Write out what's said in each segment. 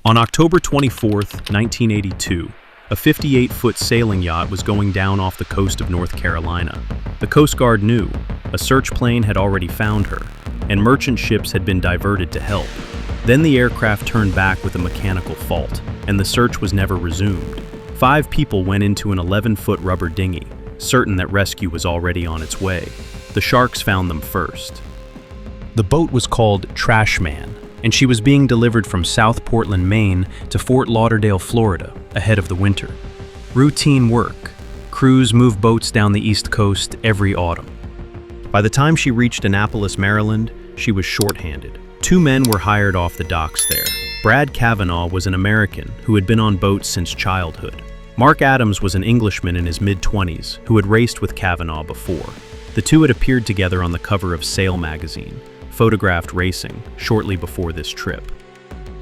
On October 24th, 1982, a 58-foot sailing yacht was going down off the coast of North Carolina. The Coast Guard knew a search plane had already found her, and merchant ships had been diverted to help. Then the aircraft turned back with a mechanical fault, and the search was never resumed. 5 people went into an 11-foot rubber dinghy, certain that rescue was already on its way. The sharks found them first. The boat was called Trash Man, and she was being delivered from South Portland, Maine to Fort Lauderdale, Florida, ahead of the winter. Routine work. Crews move boats down the East Coast every autumn. By the time she reached Annapolis, Maryland, she was shorthanded. 2 men were hired off the docks there. Brad Kavanaugh was an American who had been on boats since childhood. Mark Adams was an Englishman in his mid-20s who had raced with Kavanaugh before. The two had appeared together on the cover of Sail magazine, photographed racing shortly before this trip.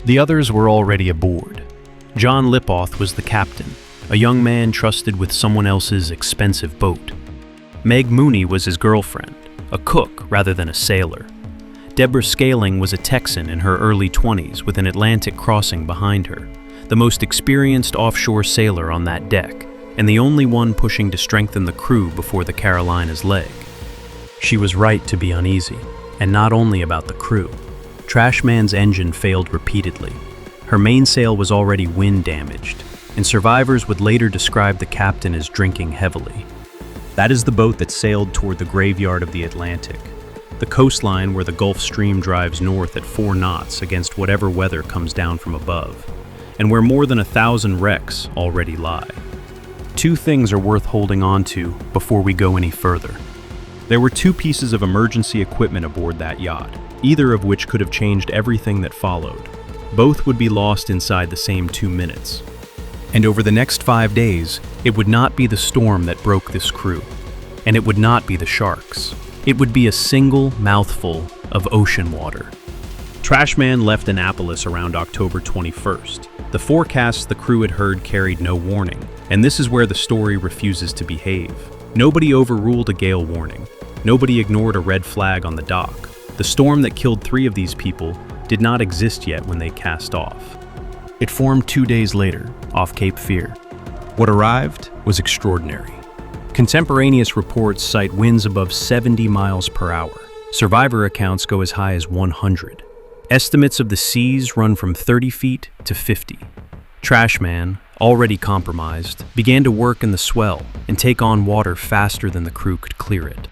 The others were already aboard. John Lipoth was the captain, a young man trusted with someone else's expensive boat. Meg Mooney was his girlfriend, a cook rather than a sailor. Deborah Scaling was a Texan in her early 20s with an Atlantic crossing behind her, the most experienced offshore sailor on that deck, and the only one pushing to strengthen the crew before the Carolina's leg. She was right to be uneasy. And not only about the crew. Trash Man's engine failed repeatedly. Her mainsail was already wind damaged, and survivors would later describe the captain as drinking heavily. That is the boat that sailed toward the graveyard of the Atlantic, the coastline where the Gulf Stream drives north at 4 knots against whatever weather comes down from above, and where more than 1,000 wrecks already lie. 2 things are worth holding on to before we go any further. There were 2 pieces of emergency equipment aboard that yacht, either of which could have changed everything that followed. Both would be lost inside the same 2 minutes. And over the next 5 days, it would not be the storm that broke this crew. And it would not be the sharks. It would be a single mouthful of ocean water. Trash Man left Annapolis around October 21st. The forecasts the crew had heard carried no warning, and this is where the story refuses to behave. Nobody overruled a gale warning. Nobody ignored a red flag on the dock. The storm that killed 3 of these people did not exist yet when they cast off. It formed 2 days later, off Cape Fear. What arrived was extraordinary. Contemporaneous reports cite winds above 70 miles per hour. Survivor accounts go as high as 100. Estimates of the seas run from 30 feet to 50. Trash Man, already compromised, began to work in the swell and take on water faster than the crew could clear it.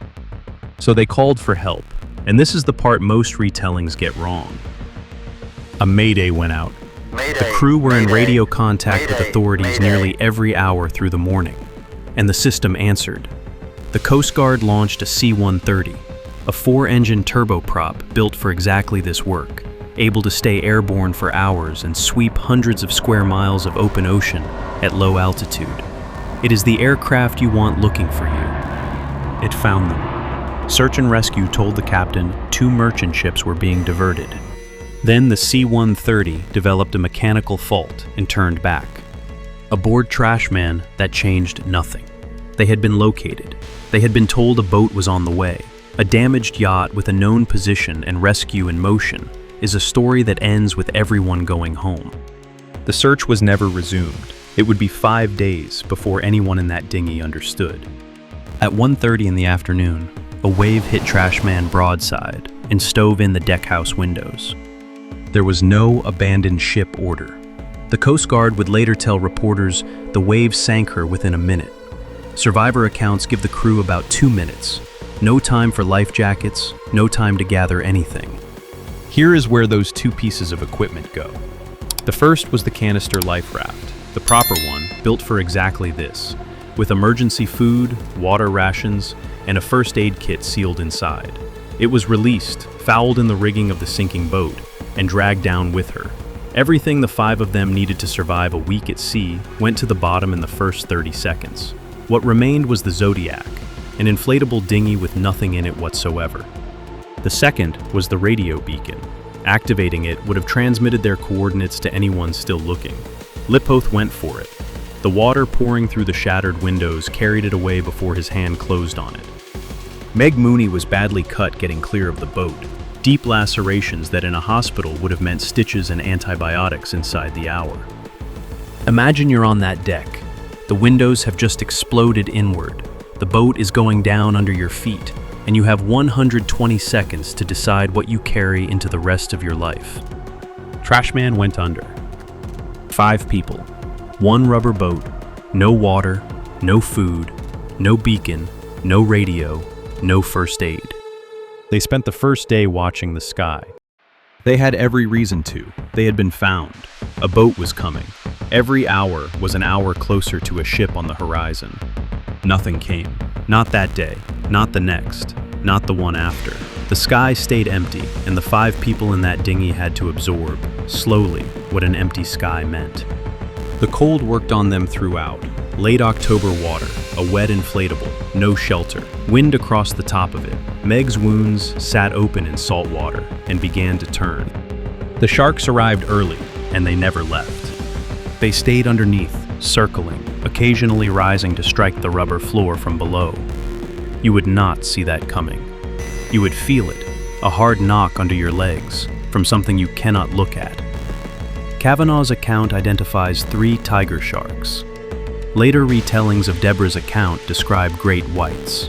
So they called for help, and this is the part most retellings get wrong. A mayday went out. The crew were in radio contact with authorities nearly every hour through the morning, and the system answered. The Coast Guard launched a C-130, a 4-engine turboprop built for exactly this work, able to stay airborne for hours and sweep hundreds of square miles of open ocean at low altitude. It is the aircraft you want looking for you. It found them. Search and rescue told the captain 2 merchant ships were being diverted. Then the C-130 developed a mechanical fault and turned back. Aboard Trash Man, that changed nothing. They had been located. They had been told a boat was on the way. A damaged yacht with a known position and rescue in motion is a story that ends with everyone going home. The search was never resumed. It would be 5 days before anyone in that dinghy understood. At 1:30 in the afternoon, a wave hit Trash Man broadside and stove in the deckhouse windows. There was no abandoned ship order. The Coast Guard would later tell reporters the wave sank her within a minute. Survivor accounts give the crew about 2 minutes. No time for life jackets, no time to gather anything. Here is where those 2 pieces of equipment go. The first was the canister life raft, the proper one, built for exactly this, with emergency food, water rations, and a first aid kit sealed inside. It was released, fouled in the rigging of the sinking boat, and dragged down with her. Everything the 5 of them needed to survive a week at sea went to the bottom in the first 30 seconds. What remained was the Zodiac, an inflatable dinghy with nothing in it whatsoever. The second was the radio beacon. Activating it would have transmitted their coordinates to anyone still looking. Lipoth went for it. The water pouring through the shattered windows carried it away before his hand closed on it. Meg Mooney was badly cut getting clear of the boat. Deep lacerations that in a hospital would have meant stitches and antibiotics inside the hour. Imagine you're on that deck. The windows have just exploded inward. The boat is going down under your feet, and you have 120 seconds to decide what you carry into the rest of your life. Trashman went under. 5 people, 1 rubber boat, no water, no food, no beacon, no radio, no first aid. They spent the first day watching the sky. They had every reason to. They had been found. A boat was coming. Every hour was an hour closer to a ship on the horizon. Nothing came. Not that day, not the next, not the one after. The sky stayed empty, and the 5 people in that dinghy had to absorb, slowly, what an empty sky meant. The cold worked on them throughout. Late October water, a wet inflatable, no shelter, wind across the top of it. Meg's wounds sat open in salt water and began to turn. The sharks arrived early, and they never left. They stayed underneath, circling, occasionally rising to strike the rubber floor from below. You would not see that coming. You would feel it, a hard knock under your legs, from something you cannot look at. Kavanaugh's account identifies 3 tiger sharks. Later retellings of Deborah's account describe great whites.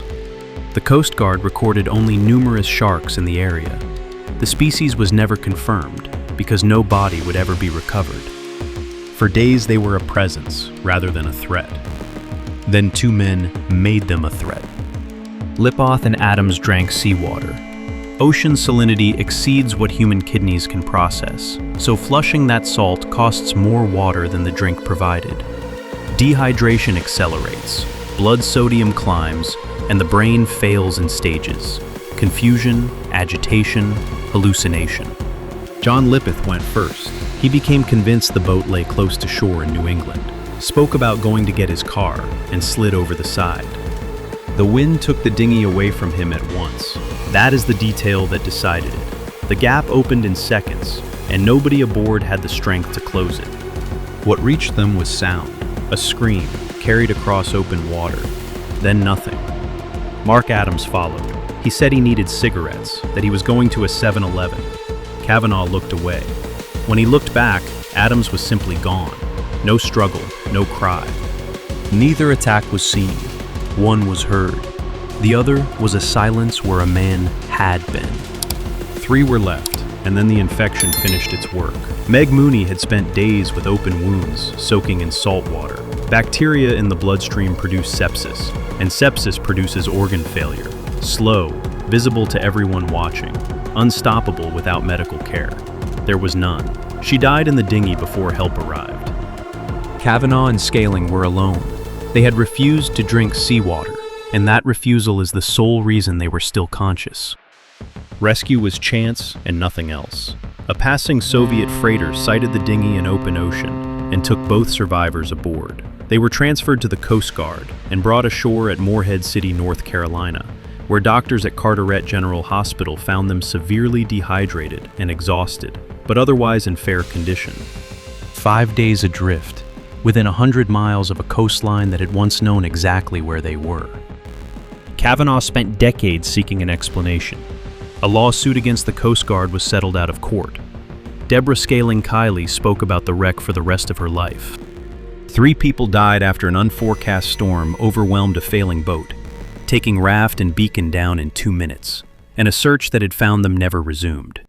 The Coast Guard recorded only numerous sharks in the area. The species was never confirmed, because no body would ever be recovered. For days they were a presence, rather than a threat. Then 2 men made them a threat. Lipoth and Adams drank seawater. Ocean salinity exceeds what human kidneys can process, so flushing that salt costs more water than the drink provided. Dehydration accelerates, blood sodium climbs, and the brain fails in stages. Confusion, agitation, hallucination. John Lipoth went first. He became convinced the boat lay close to shore in New England, spoke about going to get his car, and slid over the side. The wind took the dinghy away from him at once. That is the detail that decided it. The gap opened in seconds, and nobody aboard had the strength to close it. What reached them was sound, a scream, carried across open water. Then nothing. Mark Adams followed. He said he needed cigarettes, that he was going to a 7-Eleven. Kavanaugh looked away. When he looked back, Adams was simply gone. No struggle, no cry. Neither attack was seen. One was heard. The other was a silence where a man had been. 3 were left, and then the infection finished its work. Meg Mooney had spent days with open wounds, soaking in salt water. Bacteria in the bloodstream produce sepsis, and sepsis produces organ failure. Slow, visible to everyone watching, unstoppable without medical care. There was none. She died in the dinghy before help arrived. Kavanaugh and Scaling were alone. They had refused to drink seawater, and that refusal is the sole reason they were still conscious. Rescue was chance and nothing else. A passing Soviet freighter sighted the dinghy in open ocean and took both survivors aboard. They were transferred to the Coast Guard and brought ashore at Morehead City, North Carolina, where doctors at Carteret General Hospital found them severely dehydrated and exhausted, but otherwise in fair condition. 5 days adrift, within 100 miles of a coastline that had once known exactly where they were. Kavanaugh spent decades seeking an explanation. A lawsuit against the Coast Guard was settled out of court. Deborah Scaling Kiley spoke about the wreck for the rest of her life. 3 people died after an unforecast storm overwhelmed a failing boat, taking raft and beacon down in 2 minutes, and a search that had found them never resumed.